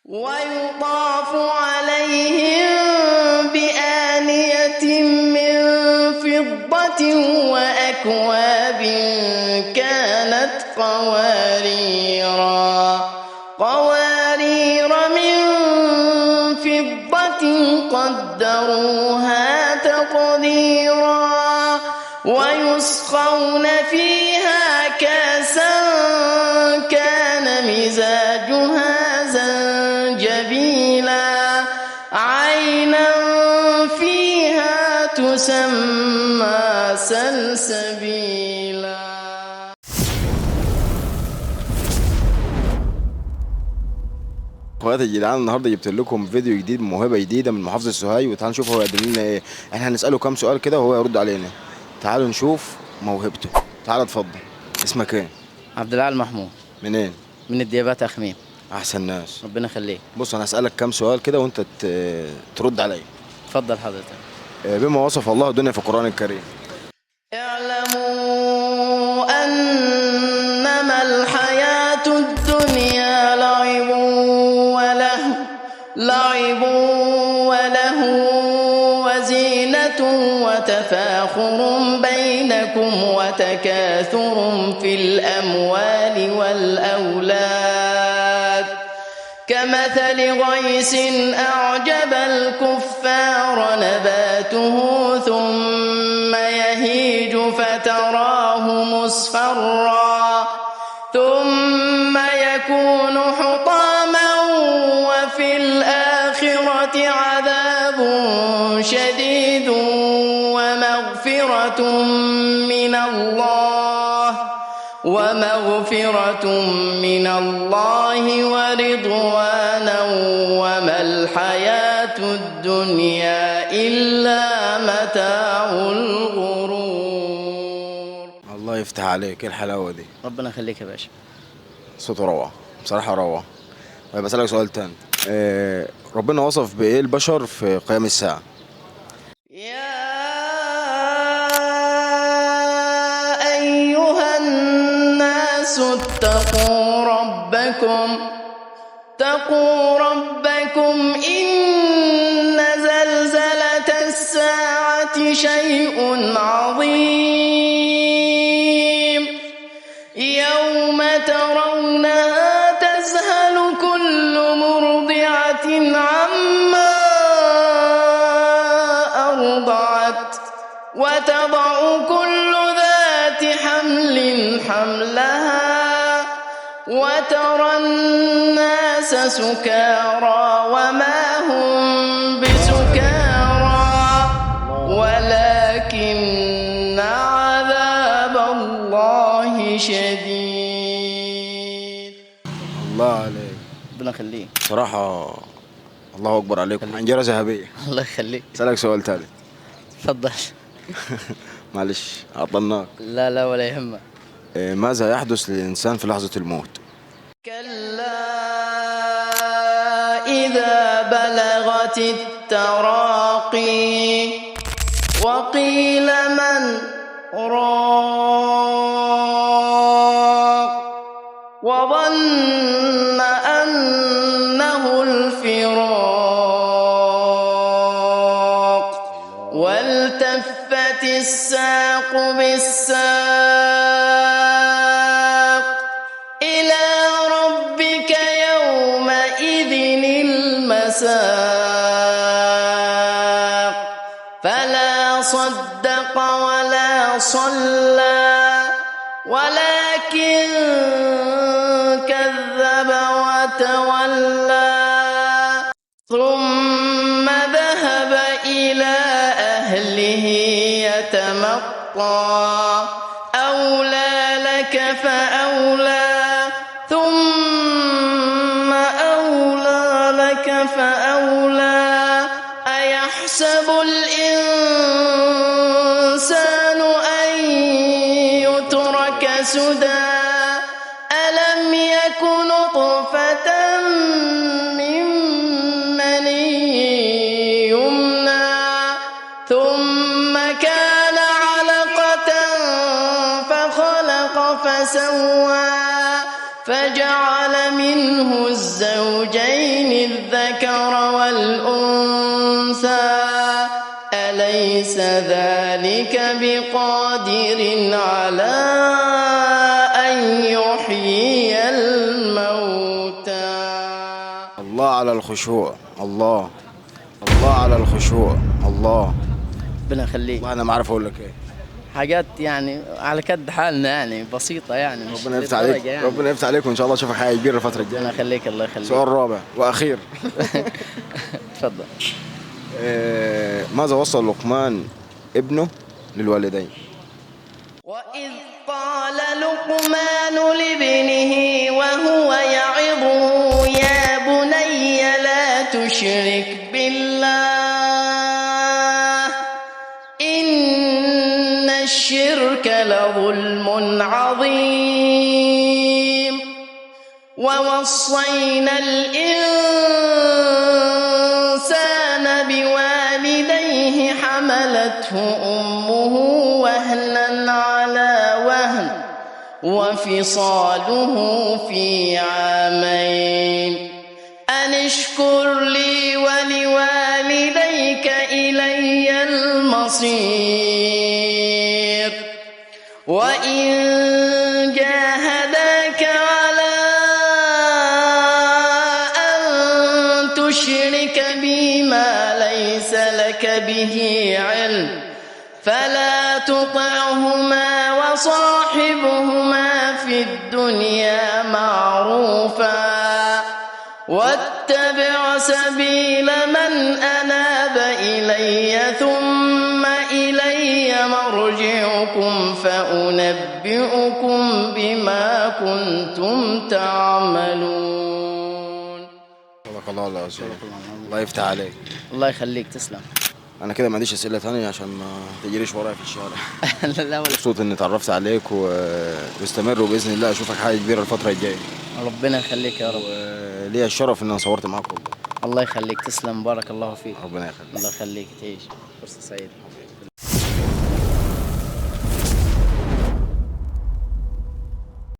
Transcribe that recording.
ويطاف عليهم بآنية من فضة وأكواب كانت قوارير من فضة قدروها تقديرا ويسقون فيها كأسا كان مزاجها زنجبيلا عينا فيها تسمى سلسبيلا. اخواتي الجدعان، النهارده جبت لكم فيديو جديد، موهبه جديده من محافظه سوهاج، وتعالوا نشوف هو يقدم لنا ايه. احنا هنساله كام سؤال كده وهو يرد علينا. تعالوا نشوف موهبته. تعال اتفضل. اسمك ايه؟ عبد العال محمود. منين؟ من الديابات أخميم. احسن ناس. ربنا يخليك. بص، انا هسالك كام سؤال كده وانت ترد عليا. اتفضل حضرتك. بما وصف الله الدنيا في القران الكريم. اعلموا أنما الحياة الدنيا لعب وله وزينة وتفاخر بينكم وتكاثر في الأموال والأولاد كمثل غيث أعجب الكفار نباته ثم يهيج فتراه مصفرا ثم يكون حطاما وفي الآخرة عذاب شديد ومغفرة من الله ورضوانا وما الحياة الدنيا إلا متاع الغرور. الله يفتح عليك، ايه الحلاوه دي؟ ربنا يخليك يا باشا. صوته روعه بصراحه، روعه. طيب اسالك سؤال تاني. ربنا وصف بايه البشر في قيام الساعه؟ يا أيها الناس اتقوا ربكم إن زلزلة الساعة شيء عظيم يوم ترونها تذهل كل مرضعة عما أرضعت وتضع كل ذات حمل حملها وترى الناس سكارى وما هم بسكارى ولكن عذاب الله شديد. الله عليك. ربنا يخليك. صراحه الله اكبر عليكم، عنجره ذهبيه. الله يخليك. اسالك سؤال ثالث. اتفضل. معلش عطلناك. لا ولا يهمك. ماذا يحدث للإنسان في لحظة الموت؟ كلا إذا بلغت التراقي وقيل من راق وظن أنه الفراق والتفت الساق بالساق إلى ربك يومئذ المساق فلا صدق ولا صلى ولكن كذب وتولى ثم ذهب إلى أهله يتمطى أولى لك فأولى ثم أولى لك فأولى أيحسب الإنسان أن يترك سدى ألم يك نطفة من مني يمنى ثم كان علقة فخلق فسوى فجعل منه منه الزوجين الذكر والأنثى أليس ذلك بقادر على أن يحيي الموتى. الله على الخشوع، الله على الخشوع، الله. ربنا يخليك. والله انا ما عارف اقول لك ايه. حاجات يعني على قد حالنا يعني بسيطة يعني مش ربنا يفتح للدرجة عليك، يعني. ربنا يفتح عليك، وان شاء الله اشوفك حاجه كبيره الفتره ربنا الجايه. يخليك الله يخليك. سؤال رابع واخير. اتفضل. ماذا وصل لقمان ابنه للوالدين؟ وإذ قال لقمان لابنه وهو يعظه يا بني لا تشرك بالله إن الشرك لظلم عظيم. ووصينا الإنسان بوالديه حملته أمه وهنا على وهن وفصاله في عامين أن اشكر لي ولوالديك إلي المصير. وإن جاهداك على أن تشرك بي ما ليس لك به علم فلا تطعهما وصاحبهما في الدنيا معروفا واتبع سبيل من أناب إلي ثم إلي مرجعكم فأنبئكم بما كنتم تعملون. صدق الله العظيم. الله يفتح عليك. الله يخليك تسلم. انا كده ما عنديش اسئله ثانيه عشان ما تجريش ورايا في الشارع. لا ولا. مبسوط اني اتعرفت عليك واستمر، وباذن الله اشوفك حاجه كبيره الفتره الجايه. ربنا يخليك يا رب. وليا الشرف ان انا صورت معاك والله. الله يخليك تسلم بارك الله فيك. ربنا يخليك. الله يخليك تعيش فرصة سعيدة.